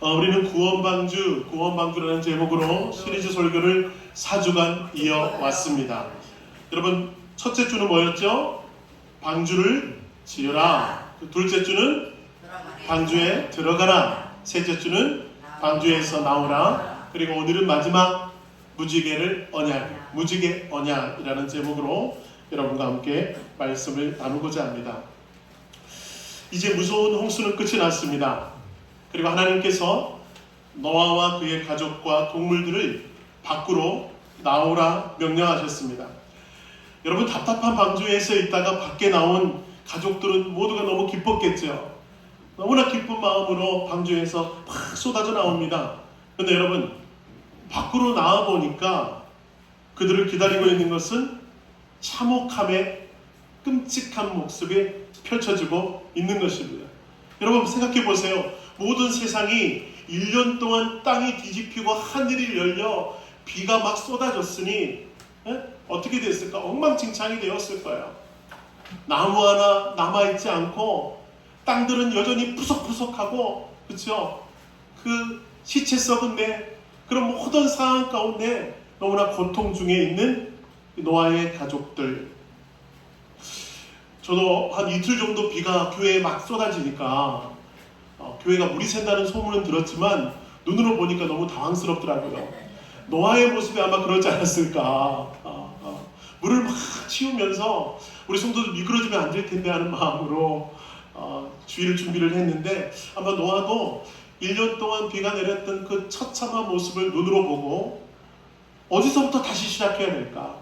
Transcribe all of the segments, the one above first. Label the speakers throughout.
Speaker 1: 우리는 구원방주라는 제목으로 시리즈 설교를 4주간 이어왔습니다. 여러분, 첫째 주는 뭐였죠? 방주를 지으라. 둘째 주는 방주에 들어가라. 셋째 주는 방주에서 나오라. 그리고 오늘은 마지막 무지개 언약이라는 제목으로 여러분과 함께 말씀을 나누고자 합니다. 이제 무서운 홍수는 끝이 났습니다. 그리고 하나님께서 노아와 그의 가족과 동물들을 밖으로 나오라 명령하셨습니다. 여러분, 답답한 방주에서 있다가 밖에 나온 가족들은 모두가 너무 기뻤겠죠. 너무나 기쁜 마음으로 방주에서 막 쏟아져 나옵니다. 그런데 여러분, 밖으로 나와 보니까 그들을 기다리고 있는 것은 참혹함의 끔찍한 모습이 펼쳐지고 있는 것입니다. 여러분, 생각해 보세요. 모든 세상이 1년 동안 땅이 뒤집히고 하늘이 열려 비가 막 쏟아졌으니 어떻게 됐을까? 엉망진창이 되었을 거예요. 나무 하나 남아있지 않고 땅들은 여전히 푸석푸석하고, 그렇죠? 그 시체 썩은 그런 모든 상황 가운데 너무나 고통 중에 있는 노아의 가족들. 저도 한 이틀 정도 비가 교회에 막 쏟아지니까 교회가 물이 샌다는 소문은 들었지만 눈으로 보니까 너무 당황스럽더라고요. 노아의 모습이 아마 그러지 않았을까. 물을 막 치우면서 우리 성도들 미끄러지면 안 될 텐데 하는 마음으로 주일 준비를 했는데, 아마 노아도 1년 동안 비가 내렸던 그 처참한 모습을 눈으로 보고 어디서부터 다시 시작해야 될까?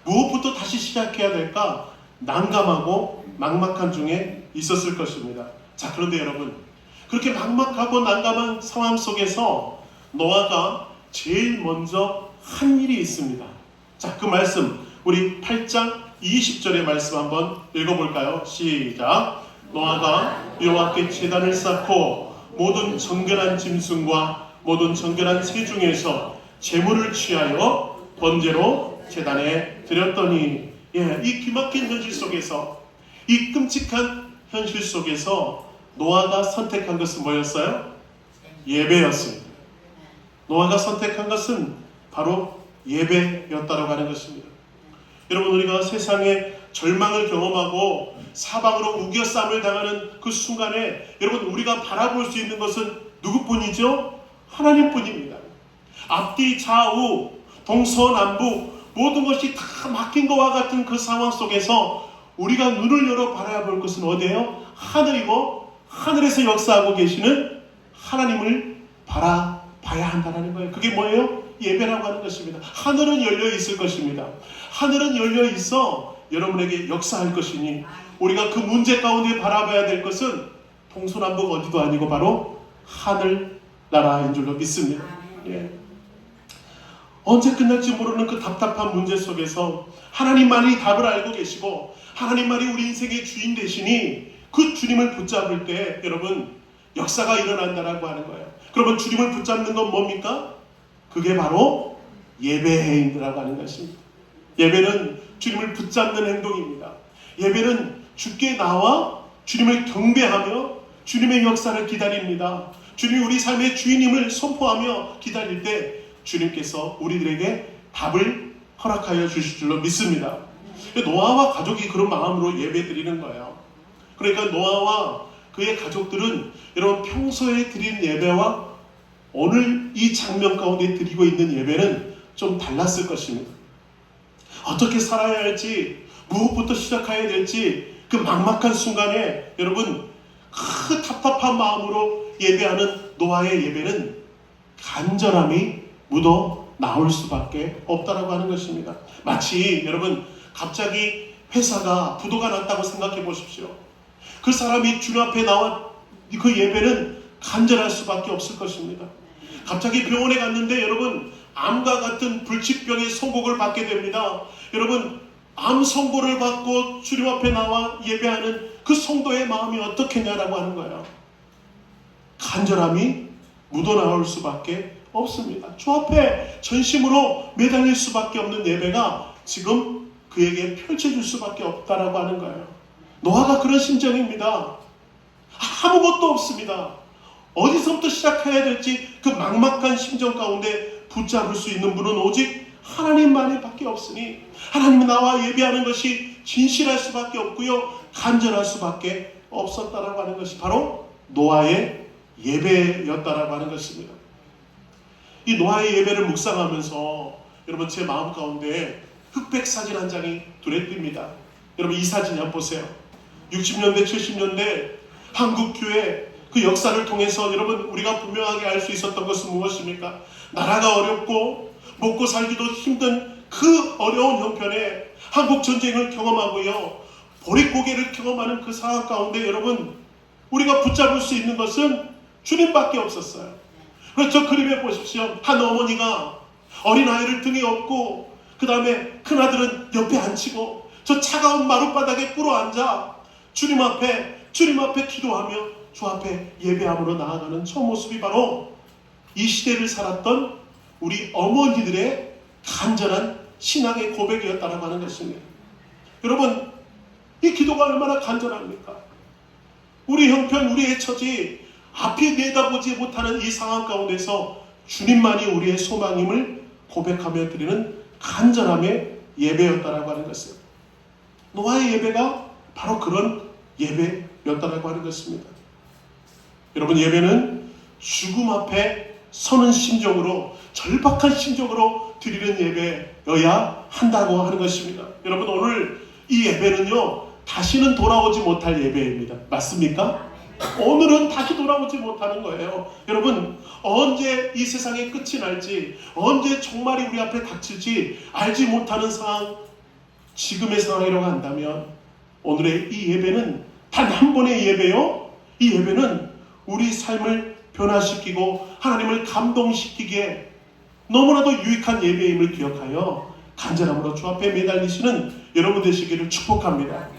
Speaker 1: 무엇부터 다시 시작해야 될까? 난감하고 막막한 중에 있었을 것입니다. 자, 그런데 여러분, 그렇게 막막하고 난감한 상황 속에서 노아가 제일 먼저 한 일이 있습니다. 자, 그 말씀 우리 8장 20절의 말씀 한번 읽어볼까요? 시작. 노아가 여호와께 제단을 쌓고 모든 정결한 짐승과 모든 정결한 새 중에서 제물을 취하여 번제로 제단에 드렸더니, 이 기막힌 현실 속에서, 이 끔찍한 현실 속에서 노아가 선택한 것은 뭐였어요? 예배였습니다. 노아가 선택한 것은 바로 예배였다고 하는 것입니다. 여러분, 우리가 세상에 절망을 경험하고 사방으로 우겨쌈을 당하는 그 순간에 여러분, 우리가 바라볼 수 있는 것은 누구뿐이죠? 하나님뿐입니다. 앞뒤 좌우 동서남북 모든 것이 다 막힌 것과 같은 그 상황 속에서 우리가 눈을 열어 바라볼 것은 어디예요? 하늘이고, 하늘에서 역사하고 계시는 하나님을 바라봐야 한다는 거예요. 그게 뭐예요? 예배라고 하는 것입니다. 하늘은 열려 있을 것입니다. 하늘은 열려 있어 여러분에게 역사할 것이니, 우리가 그 문제 가운데 바라봐야 될 것은 동서남북 어디도 아니고 바로 하늘나라인 줄로 믿습니다. 언제 끝날지 모르는 그 답답한 문제 속에서 하나님만이 답을 알고 계시고 하나님만이 우리 인생의 주인 되시니, 그 주님을 붙잡을 때 여러분, 역사가 일어난다라고 하는 거예요. 그러면 주님을 붙잡는 건 뭡니까? 그게 바로 예배의 행위라고 하는 것입니다. 예배는 주님을 붙잡는 행동입니다. 예배는 주께 나와 주님을 경배하며 주님의 역사를 기다립니다. 주님이 우리 삶의 주인임을 선포하며 기다릴 때 주님께서 우리들에게 답을 허락하여 주실 줄로 믿습니다. 노아와 가족이 그런 마음으로 예배 드리는 거예요. 그러니까 노아와 그의 가족들은 여러분, 평소에 드린 예배와 오늘 이 장면 가운데 드리고 있는 예배는 좀 달랐을 것입니다. 어떻게 살아야 할지, 무엇부터 시작해야 될지 그 막막한 순간에 여러분, 그 답답한 마음으로 예배하는 노아의 예배는 간절함이 묻어 나올 수밖에 없다라고 하는 것입니다. 마치 여러분, 갑자기 회사가 부도가 났다고 생각해 보십시오. 그 사람이 주님 앞에 나와 그 예배는 간절할 수밖에 없을 것입니다. 갑자기 병원에 갔는데 여러분, 암과 같은 불치병의 선고를 받게 됩니다. 여러분, 암 선고를 받고 주님 앞에 나와 예배하는 그 성도의 마음이 어떻겠냐라고 하는 거예요. 간절함이 묻어나올 수밖에 없습니다. 주 앞에 전심으로 매달릴 수밖에 없는 예배가 지금 그에게 펼쳐질 수밖에 없다라고 하는 거예요. 노아가 그런 심정입니다. 아무것도 없습니다. 어디서부터 시작해야 될지 그 막막한 심정 가운데 붙잡을 수 있는 분은 오직 하나님만이 밖에 없으니 하나님이 나와 예배하는 것이 진실할 수밖에 없고요, 간절할 수밖에 없었다라고 하는 것이 바로 노아의 예배였다라고 하는 것입니다. 이 노아의 예배를 묵상하면서 여러분 제 마음 가운데 흑백 사진 한 장이 눈에 띕니다. 여러분 이 사진 한번 보세요. 60년대 70년대 한국 교회 그 역사를 통해서 여러분 우리가 분명하게 알 수 있었던 것은 무엇입니까? 나라가 어렵고 먹고 살기도 힘든 그 어려운 형편에 한국 전쟁을 경험하고요, 보릿고개를 경험하는 그 상황 가운데 여러분 우리가 붙잡을 수 있는 것은 주님밖에 없었어요. 그래서 저 그림에 보십시오. 한 어머니가 어린아이를 등에 업고 그 다음에 큰아들은 옆에 앉히고 저 차가운 마룻바닥에 꿇어앉아 주님 앞에 기도하며 주 앞에 예배함으로 나아가는 저 모습이 바로 이 시대를 살았던 우리 어머니들의 간절한 신앙의 고백이었다라고 하는 것입니다. 여러분 이 기도가 얼마나 간절합니까? 우리 형편, 우리의 처지, 앞이 내다보지 못하는 이 상황 가운데서 주님만이 우리의 소망임을 고백하며 드리는 간절함의 예배였다라고 하는 것이에요. 노아의 예배가 바로 그런 예배였다라고 하는 것입니다. 여러분 예배는 죽음 앞에 서는 심정으로, 절박한 심정으로 드리는 예배여야 한다고 하는 것입니다. 여러분 오늘 이 예배는요 다시는 돌아오지 못할 예배입니다. 맞습니까? 오늘은 다시 돌아오지 못하는 거예요. 여러분 언제 이 세상의 끝이 날지, 언제 종말이 우리 앞에 닥칠지 알지 못하는 상황, 지금의 상황이라고 한다면 오늘의 이 예배는 단 한 번의 예배요, 이 예배는 우리 삶을 변화시키고 하나님을 감동시키기에 너무나도 유익한 예배임을 기억하여 간절함으로 주 앞에 매달리시는 여러분 되시기를 축복합니다.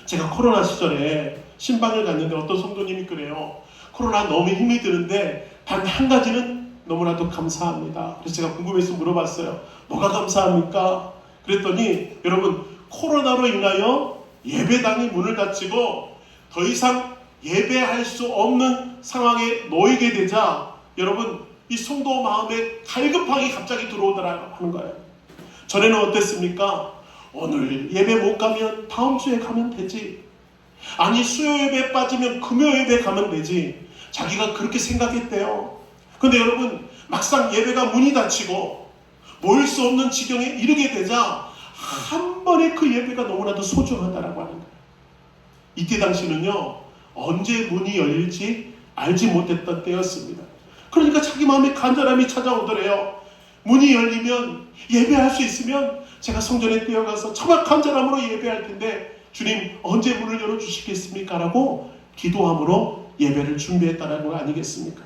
Speaker 1: 제가 코로나 시절에 신방을 갔는데 어떤 성도님이 그래요. 코로나 너무 힘이 드는데 단 한 가지는 너무나도 감사합니다. 그래서 제가 궁금해서 물어봤어요. 뭐가 감사합니까? 그랬더니 여러분 코로나로 인하여 예배당이 문을 닫히고 더 이상 예배할 수 없는 상황에 놓이게 되자 여러분 이 성도 마음에 갈급함이 갑자기 들어오더라 하는 거예요. 전에는 어땠습니까? 오늘 예배 못 가면 다음 주에 가면 되지. 아니 수요 예배 빠지면 금요 예배 가면 되지. 자기가 그렇게 생각했대요. 근데 여러분 막상 예배가 문이 닫히고 모일 수 없는 지경에 이르게 되자 한 번에 그 예배가 너무나도 소중하다라고 하는 거예요. 이때 당시는요 언제 문이 열릴지 알지 못했던 때였습니다. 그러니까 자기 마음에 간절함이 찾아오더래요. 문이 열리면 예배할 수 있으면 제가 성전에 뛰어가서 정말 간절함으로 예배할 텐데 주님 언제 문을 열어주시겠습니까? 라고 기도함으로 예배를 준비했다는 거 아니겠습니까?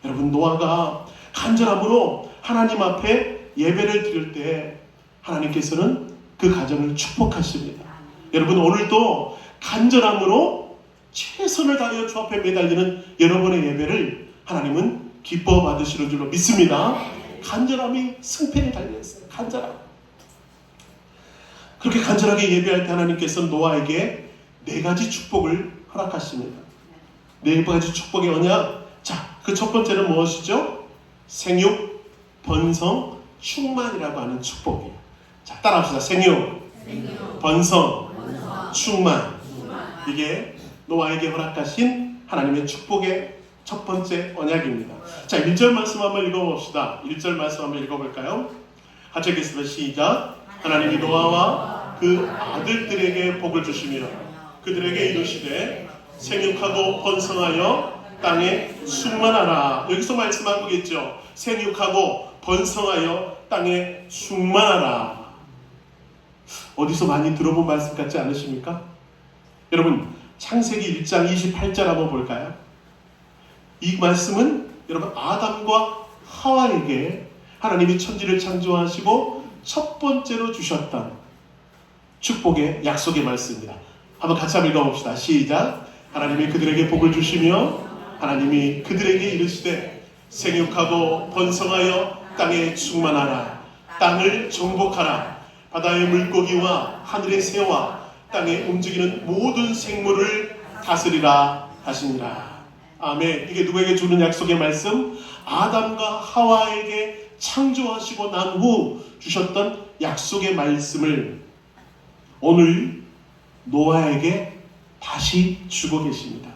Speaker 1: 여러분 노아가 간절함으로 하나님 앞에 예배를 드릴 때 하나님께서는 그 가정을 축복하십니다. 여러분 오늘도 간절함으로 최선을 다하여 주 앞에 매달리는 여러분의 예배를 하나님은 기뻐 받으시는 줄로 믿습니다. 간절함이 승패에 달려있어요. 간절함. 그렇게 간절하게 예배할 때 하나님께서는 노아에게 4가지 축복을 허락하십니다. 4가지 축복이 뭐냐? 자, 그 첫 번째는 무엇이죠? 생육, 번성, 충만이라고 하는 축복이에요. 자, 따라합시다. 생육, 번성, 충만. 이게 노아에게 허락하신 하나님의 축복의 첫 번째 언약입니다. 자, 1절 말씀 한번 읽어봅시다. 1절 말씀 한번 읽어볼까요? 같이 읽겠습니다. 시작. 하나님이 노아와 그 아들들에게 복을 주시며 그들에게 이르시되 생육하고 번성하여 땅에 충만하라. 여기서 말씀한 거겠죠. 생육하고 번성하여 땅에 충만하라. 어디서 많이 들어본 말씀 같지 않으십니까? 여러분 창세기 1장 28절 한번 볼까요? 이 말씀은 여러분 아담과 하와에게 하나님이 천지를 창조하시고 첫 번째로 주셨던 축복의 약속의 말씀입니다. 한번 같이 한번 읽어봅시다. 시작. 하나님이 그들에게 복을 주시며 하나님이 그들에게 이르시되 생육하고 번성하여 땅에 충만하라. 땅을 정복하라. 바다의 물고기와 하늘의 새와 땅에 움직이는 모든 생물을 다스리라 하시니라. 아멘. 이게 누구에게 주는 약속의 말씀? 아담과 하와에게 창조하시고 난 후 주셨던 약속의 말씀을 오늘 노아에게 다시 주고 계십니다.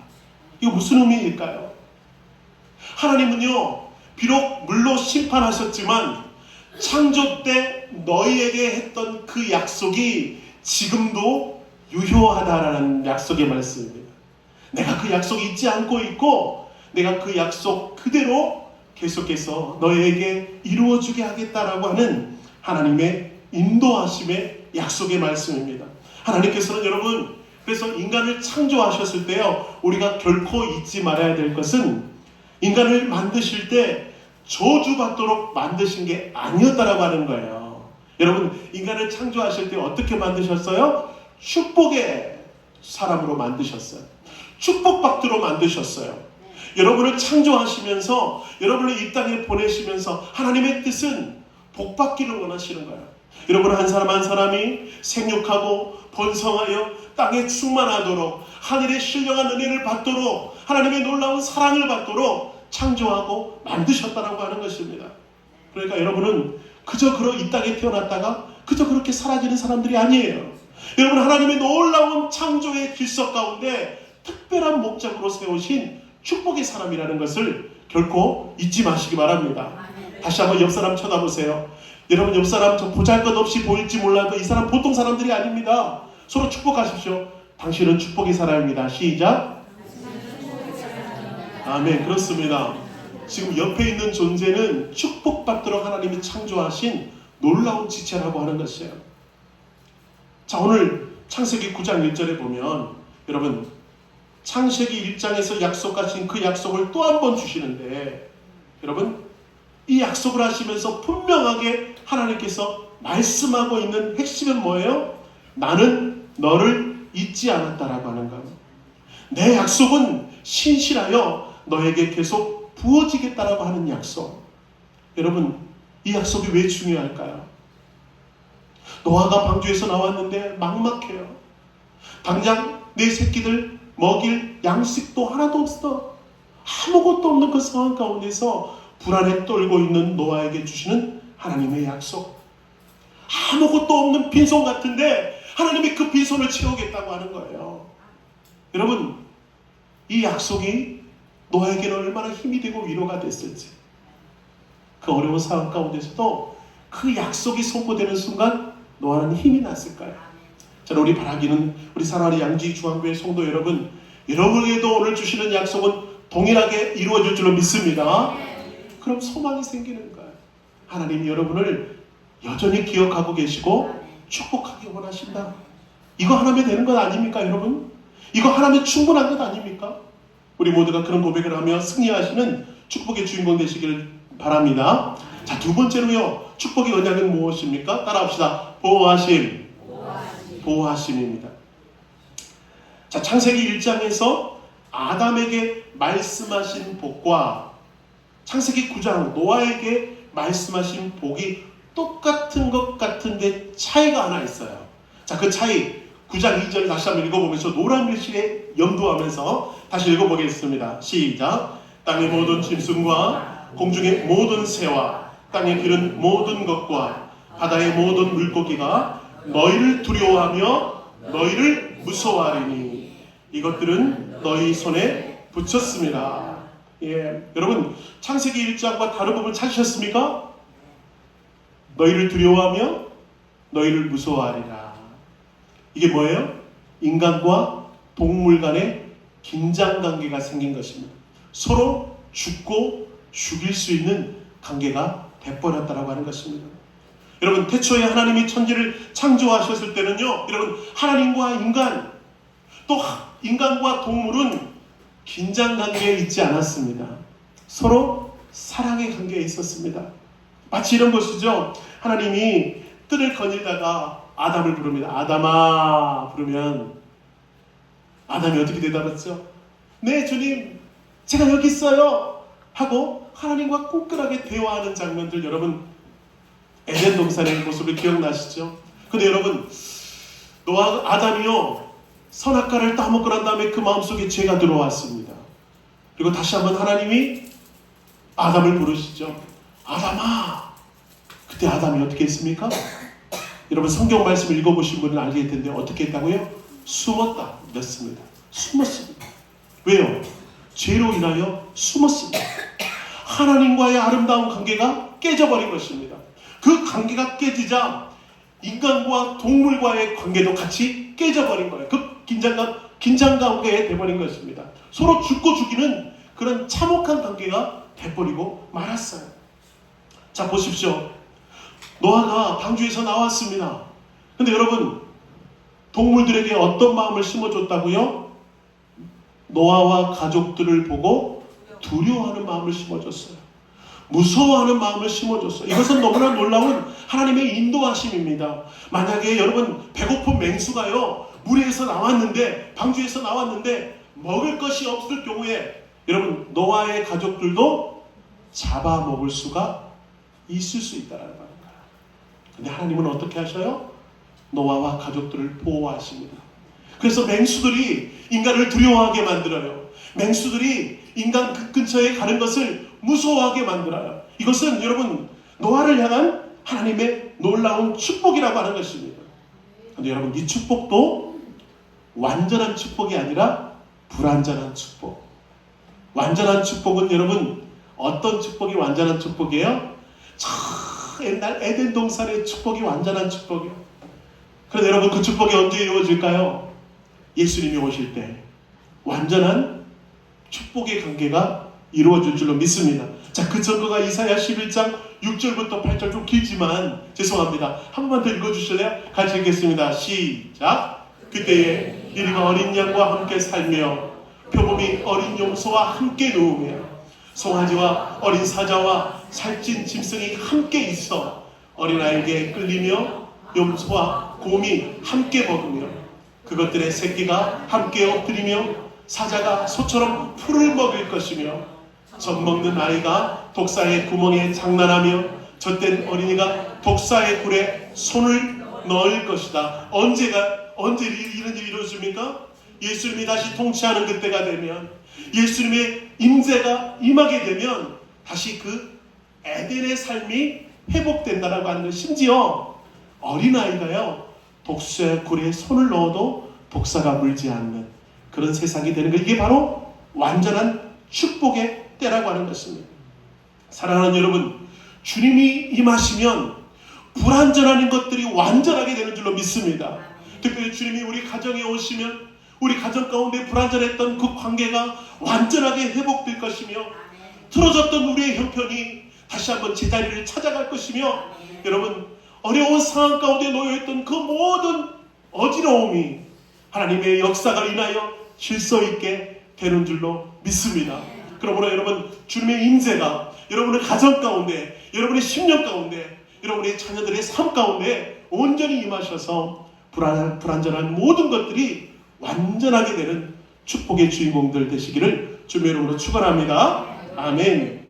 Speaker 1: 이거 무슨 의미일까요? 하나님은요, 비록 물로 심판하셨지만 창조 때 너희에게 했던 그 약속이 지금도 유효하다라는 약속의 말씀입니다. 내가 그 약속 잊지 않고 있고 내가 그 약속 그대로 계속해서 너희에게 이루어주게 하겠다라고 하는 하나님의 인도하심의 약속의 말씀입니다. 하나님께서는 여러분, 그래서 인간을 창조하셨을 때요, 우리가 결코 잊지 말아야 될 것은 인간을 만드실 때 저주받도록 만드신 게 아니었다라고 하는 거예요. 여러분, 인간을 창조하실 때 어떻게 만드셨어요? 축복의 사람으로 만드셨어요. 축복받도록 만드셨어요. 여러분을 창조하시면서 여러분을 이 땅에 보내시면서 하나님의 뜻은 복받기를 원하시는 거예요. 여러분, 한 사람 한 사람이 생육하고 번성하여 땅에 충만하도록 하늘의 신령한 은혜를 받도록 하나님의 놀라운 사랑을 받도록 창조하고 만드셨다라고 하는 것입니다. 그러니까 여러분은 그저 이 땅에 태어났다가 그저 그렇게 사라지는 사람들이 아니에요. 여러분, 하나님의 놀라운 창조의 길석 가운데 특별한 목적으로 세우신 축복의 사람이라는 것을 결코 잊지 마시기 바랍니다. 다시 한번 옆 사람 쳐다보세요. 여러분, 옆 사람 저 보잘것없이 보일지 몰라도 이 사람 보통 사람들이 아닙니다. 서로 축복하십시오. 당신은 축복의 사람입니다. 시작. 아멘. 그렇습니다. 지금 옆에 있는 존재는 축복받도록 하나님이 창조하신 놀라운 지체라고 하는 것이에요. 자, 오늘 창세기 9장 1절에 보면 여러분, 창세기 1장에서 약속하신 그 약속을 또 한 번 주시는데, 여러분, 이 약속을 하시면서 분명하게 하나님께서 말씀하고 있는 핵심은 뭐예요? 나는 너를 잊지 않았다라고 하는 거예요. 내 약속은 신실하여 너에게 계속 부어지겠다라고 하는 약속. 여러분, 이 약속이 왜 중요할까요? 노아가 방주에서 나왔는데 막막해요. 당장 내 새끼들 먹일 양식도 하나도 없어. 아무것도 없는 그 상황 가운데서 불안에 떨고 있는 노아에게 주시는 하나님의 약속. 아무것도 없는 빈손 같은데 하나님이 그 빈손을 채우겠다고 하는 거예요. 여러분, 이 약속이 노아에게는 얼마나 힘이 되고 위로가 됐을지. 그 어려운 상황 가운데서도 그 약속이 선포되는 순간 노아는 힘이 났을까요? 자, 우리 바라기는 우리 사랑하는 양지 중앙교회 성도 여러분, 여러분에게도 오늘 주시는 약속은 동일하게 이루어질 줄로 믿습니다. 그럼 소망이 생기는 거예요. 하나님이 여러분을 여전히 기억하고 계시고 축복하기 원하신다. 이거 하나면 되는 것 아닙니까, 여러분? 이거 하나면 충분한 것 아닙니까? 우리 모두가 그런 고백을 하며 승리하시는 축복의 주인공 되시기를 바랍니다. 자, 두 번째로요, 축복의 언약은 무엇입니까? 따라합시다. 보호하심. 보호하심입니다. 자, 창세기 1장에서 아담에게 말씀하신 복과 창세기 9장 노아에게 말씀하신 복이 똑같은 것 같은데 차이가 하나 있어요. 자, 그 차이 9장 2절 다시 한번 읽어보면서 노란 글씨에 염두하면서 다시 읽어보겠습니다. 시작. 땅의 모든 짐승과 공중의 모든 새와 땅에 기른 모든 것과 바다의 모든 물고기가 너희를 두려워하며 너희를 무서워하리니 이것들은 너희 손에 붙였습니다. 예, 여러분, 창세기 1장과 다른 부분 찾으셨습니까? 너희를 두려워하며 너희를 무서워하리라. 이게 뭐예요? 인간과 동물 간의 긴장관계가 생긴 것입니다. 서로 죽고 죽일 수 있는 관계가 돼버렸다라고 하는 것입니다. 여러분, 태초에 하나님이 천지를 창조하셨을 때는요, 여러분, 하나님과 인간, 또 인간과 동물은 긴장관계에 있지 않았습니다. 서로 사랑의 관계에 있었습니다. 마치 이런 것이죠. 하나님이 뜰을 거닐다가 아담을 부릅니다. 아담아 부르면 아담이 어떻게 대답했죠? 네, 주님, 제가 여기 있어요 하고 하나님과 끈끈하게 대화하는 장면들, 여러분 에덴 동산의 모습을 기억나시죠? 근데 여러분, 아담이요, 선악과를 따먹고 난 다음에 그 마음속에 죄가 들어왔습니다. 그리고 다시 한번 하나님이 아담을 부르시죠. 아담아. 그때 아담이 어떻게 했습니까? 여러분 성경 말씀을 읽어보신 분은 알게 텐데 어떻게 했다고요? 숨었다 냈습니다. 숨었습니다. 왜요? 죄로 인하여 숨었습니다. 하나님과의 아름다운 관계가 깨져버린 것입니다. 그 관계가 깨지자 인간과 동물과의 관계도 같이 깨져버린 거예요. 그 긴장 관계에 돼버린 것입니다. 서로 죽고 죽이는 그런 참혹한 관계가 돼버리고 말았어요. 자, 보십시오. 노아가 방주에서 나왔습니다. 근데 여러분, 동물들에게 어떤 마음을 심어줬다고요? 노아와 가족들을 보고 두려워하는 마음을 심어줬어요. 무서워하는 마음을 심어줬어요. 이것은 너무나 놀라운 하나님의 인도하심입니다. 만약에 여러분 배고픈 맹수가요 물에서 나왔는데, 방주에서 나왔는데 먹을 것이 없을 경우에 여러분 노아의 가족들도 잡아먹을 수가 있을 수 있다는 거예요. 근데 하나님은 어떻게 하셔요? 노아와 가족들을 보호하십니다. 그래서 맹수들이 인간을 두려워하게 만들어요. 맹수들이 인간 그 근처에 가는 것을 무서워하게 만들어요. 이것은 여러분 노아를 향한 하나님의 놀라운 축복이라고 하는 것입니다. 그런데 여러분 이 축복도 완전한 축복이 아니라 불완전한 축복. 완전한 축복은 여러분 어떤 축복이 완전한 축복이에요? 옛날 에덴 동산의 축복이 완전한 축복이에요. 그런데 여러분 그 축복이 언제 이루어질까요? 예수님이 오실 때 완전한 축복의 관계가 이루어질 줄로 믿습니다. 자, 그 증거가 이사야 11장 6절부터 8절 좀 길지만 죄송합니다. 한 번만 더 읽어주실래요? 같이 읽겠습니다. 시작. 그때에 이리가 어린 양과 함께 살며 표범이 어린 염소와 함께 누우며 송아지와 어린 사자와 살찐 짐승이 함께 있어 어린아이에게 끌리며 염소와 곰이 함께 먹으며 그것들의 새끼가 함께 엎드리며 사자가 소처럼 풀을 먹을 것이며 젖 먹는 아이가 독사의 구멍에 장난하며 젖된 어린이가 독사의 굴에 손을 넣을 것이다. 언제 이런 일이 이루어집니까? 예수님이 다시 통치하는 그때가 되면, 예수님의 임재가 임하게 되면 다시 그 에덴의 삶이 회복된다라고 하는 것. 심지어 어린아이가요 독사의 굴에 손을 넣어도 독사가 물지 않는 그런 세상이 되는 것. 이게 바로 완전한 축복의 때라고 하는 것입니다. 사랑하는 여러분, 주님이 임하시면 불완전한 것들이 완전하게 되는 줄로 믿습니다. 특별히 주님이 우리 가정에 오시면 우리 가정 가운데 불완전했던 그 관계가 완전하게 회복될 것이며 틀어졌던 우리의 형편이 다시 한번 제자리를 찾아갈 것이며 여러분 어려운 상황 가운데 놓여있던 그 모든 어지러움이 하나님의 역사가 인하여 질서 있게 되는 줄로 믿습니다. 그러므로 여러분 주님의 임재가 여러분의 가정 가운데, 여러분의 심령 가운데, 여러분의 자녀들의 삶 가운데 온전히 임하셔서 불완전한 모든 것들이 완전하게 되는 축복의 주인공들 되시기를 주님의 이름으로 축원합니다. 아멘.